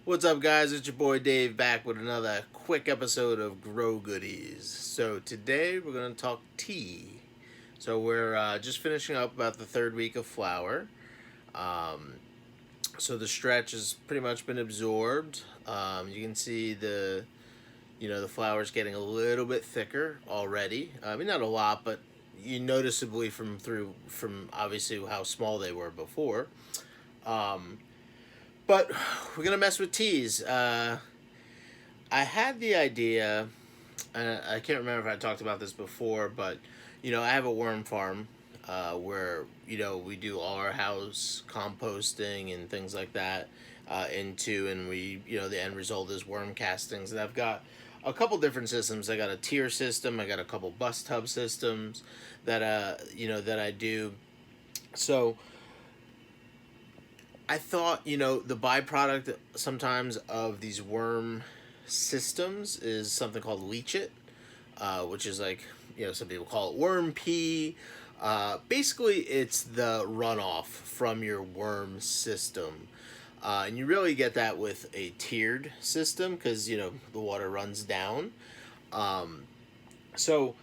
What's up, guys? It's your boy Dave back with another quick episode of Grow Goodies. So, today we're going to talk tea. So, we're just finishing up about the third week of flower. Um, so, the stretch has pretty much been absorbed. You can see the flowers getting a little bit thicker already. I mean, not a lot, but you noticeably from obviously how small they were before. Um, but we're gonna mess with teas. I had the idea, and I can't remember if I talked about this before, but I have a worm farm where we do all our house composting and things like that and we the end result is worm castings, and I've got a couple different systems. I got a tier system, I got a couple bus tub systems that I do. So I thought, the byproduct sometimes of these worm systems is something called leach it, which is like, some people call it worm pee. Basically, it's the runoff from your worm system. And you really get that with a tiered system because, the water runs down. Um, so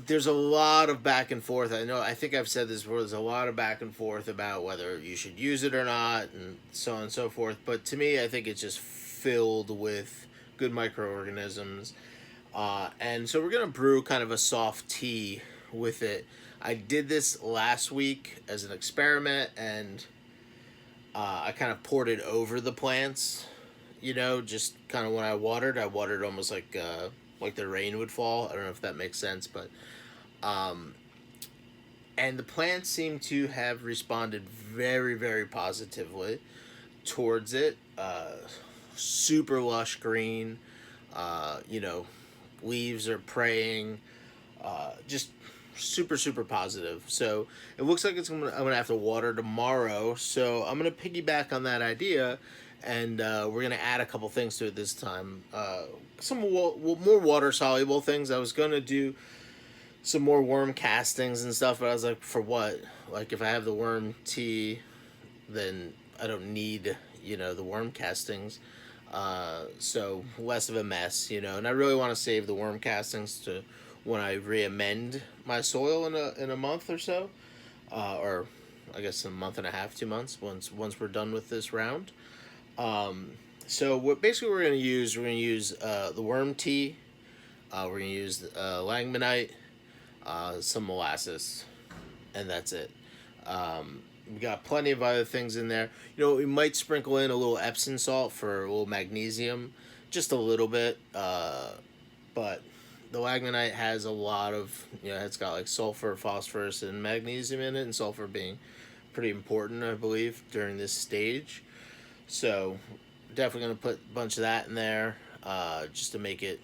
there's a lot of back and forth. I think I've said this before. There's a lot of back and forth about whether you should use it or not, and so on and so forth. But to me, I think it's just filled with good microorganisms. And so we're gonna brew kind of a soft tea with it. I did this last week as an experiment, and I kind of poured it over the plants. Just kind of when I watered almost like the rain would fall. I don't know if that makes sense, but um, and the plants seem to have responded very, very positively towards it. Super lush green. Uh, you know, Leaves are praying. Just super, super positive. So it looks like I'm gonna have to water tomorrow. So I'm gonna piggyback on that idea, and we're gonna add a couple things to it this time. Some more water soluble things. I was gonna do some more worm castings and stuff, but I was like, for what? Like, if I have the worm tea, then I don't need the worm castings. So less of a mess, and I really want to save the worm castings to when I re-amend my soil in a month or so, or I guess a month and a half, 2 months once we're done with this round. Um, so what basically we're gonna use the worm tea. We're gonna use langmanite, some molasses, and that's it. We got plenty of other things in there. We might sprinkle in a little Epsom salt for a little magnesium, just a little bit. But the langmanite has a lot of, it's got like sulfur, phosphorus, and magnesium in it, and sulfur being pretty important, I believe, during this stage. So definitely gonna put a bunch of that in there, just to make it,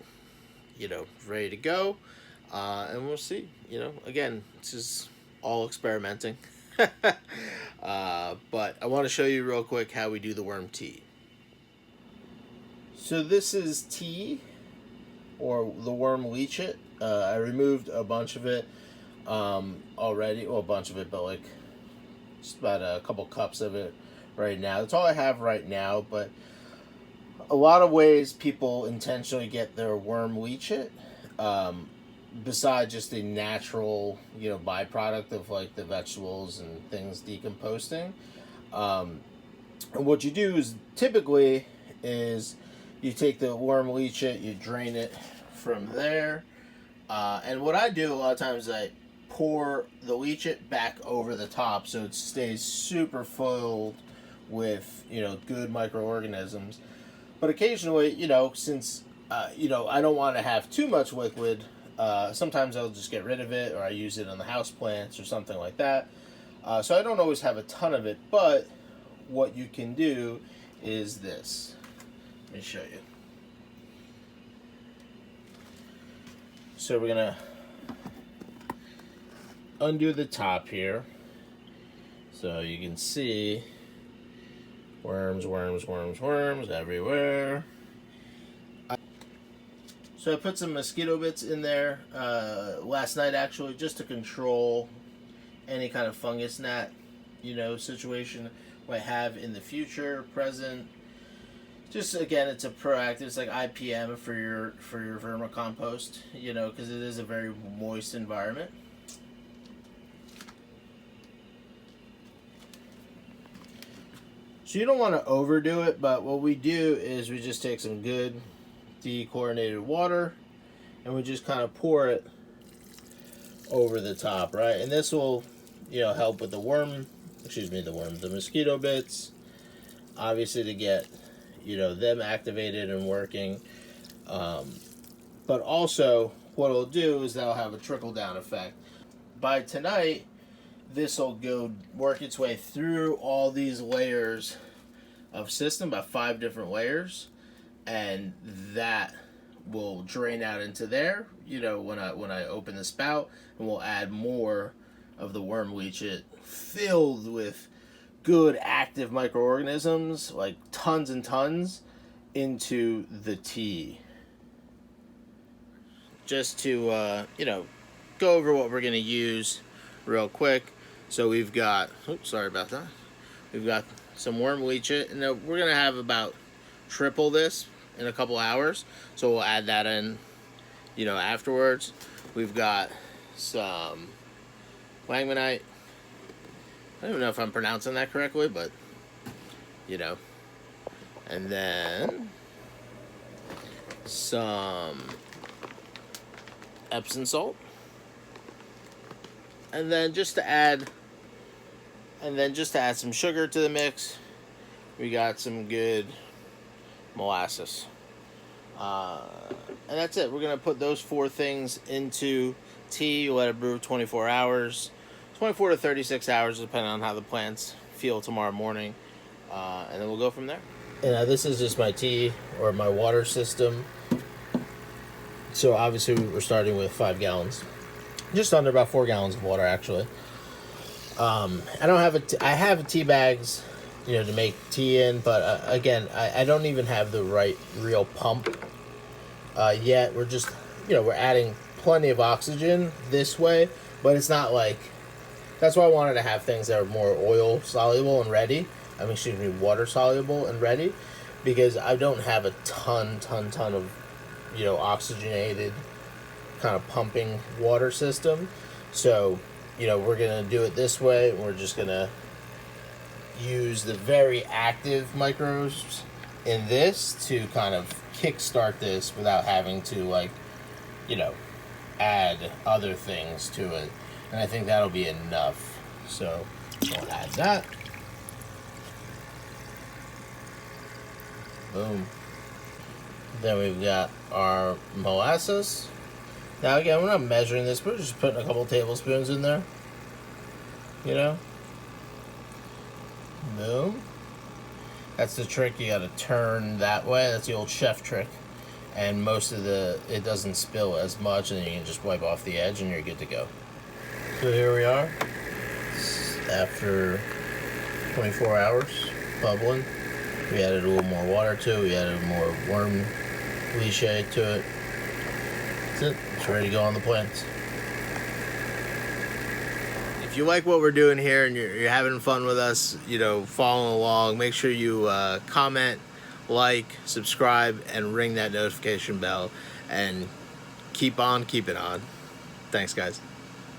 ready to go. And we'll see. Again, this is all experimenting. But I want to show you real quick how we do the worm tea. So this is tea, or the worm leach it. I removed a bunch of it already. Well, a bunch of it, but like just about a couple cups of it right now. That's all I have right now, but a lot of ways people intentionally get their worm leach it. Besides just the natural, byproduct of like the vegetables and things decomposing. Um, and what you do is typically is you take the worm leach it, you drain it from there, and what I do a lot of times is I pour the leach it back over the top so it stays super filled with good microorganisms. But occasionally, since I don't want to have too much liquid. Sometimes I'll just get rid of it, or I use it on the house plants or something like that. So I don't always have a ton of it, but what you can do is this. Let me show you. So we're gonna undo the top here, so you can see worms everywhere. So I put some mosquito bits in there last night, actually, just to control any kind of fungus gnat, situation. might have in the future, present. Just again, it's a proactive. It's like IPM for your vermicompost, you know, because it is a very moist environment. So you don't want to overdo it, but what we do is we just take some good dechlorinated water and we just kind of pour it over the top, right? And this will, you know, help with the the mosquito bits, obviously, to get, you know, them activated and working. But also what it'll do is that'll have a trickle down effect. By tonight, this will go work its way through all these layers of system, about 5 different layers, and that will drain out into there, you know, when I open the spout, and we'll add more of the worm leachate filled with good active microorganisms, like tons and tons, into the tea. Just to you know, go over what we're going to use real quick. So we've got, oops, sorry about that. We've got some worm leachate, and we're going to have about triple this in a couple hours. So we'll add that in, you know, afterwards. We've got some langmanite. I don't even know if I'm pronouncing that correctly, but, you know. And then some Epsom salt. And then just to add some sugar to the mix, we got some good molasses. And that's it. We're going to put those 4 things into tea, let it brew 24 hours. 24 to 36 hours, depending on how the plants feel tomorrow morning. And then we'll go from there. And this is just my tea or my water system. So obviously we're starting with 5 gallons. Just under about 4 gallons of water, actually. I have tea bags, you know, to make tea in, but again, I don't even have the real pump yet. We're just, you know, we're adding plenty of oxygen this way, but it's not like, that's why I wanted to have things that are more oil soluble and ready. Water soluble and ready, because I don't have a ton of, you know, oxygenated kind of pumping water system. So, you know, we're gonna do it this way. We're just gonna use the very active microbes in this to kind of kickstart this without having to, like, you know, add other things to it. And I think that'll be enough. So we'll add that. Boom. Then we've got our molasses. Now again, we're not measuring this, we're just putting a couple tablespoons in there. You know? Boom. That's the trick, you gotta turn that way. That's the old chef trick. And most of it doesn't spill as much, and then you can just wipe off the edge and you're good to go. So here we are, after 24 hours, bubbling. We added a little more water to it, we added more worm leachate to it. That's it, it's ready to go on the plants. If you like what we're doing here and you're having fun with us, you know, following along, make sure you comment, like, subscribe, and ring that notification bell, and keep on keeping on. Thanks, guys.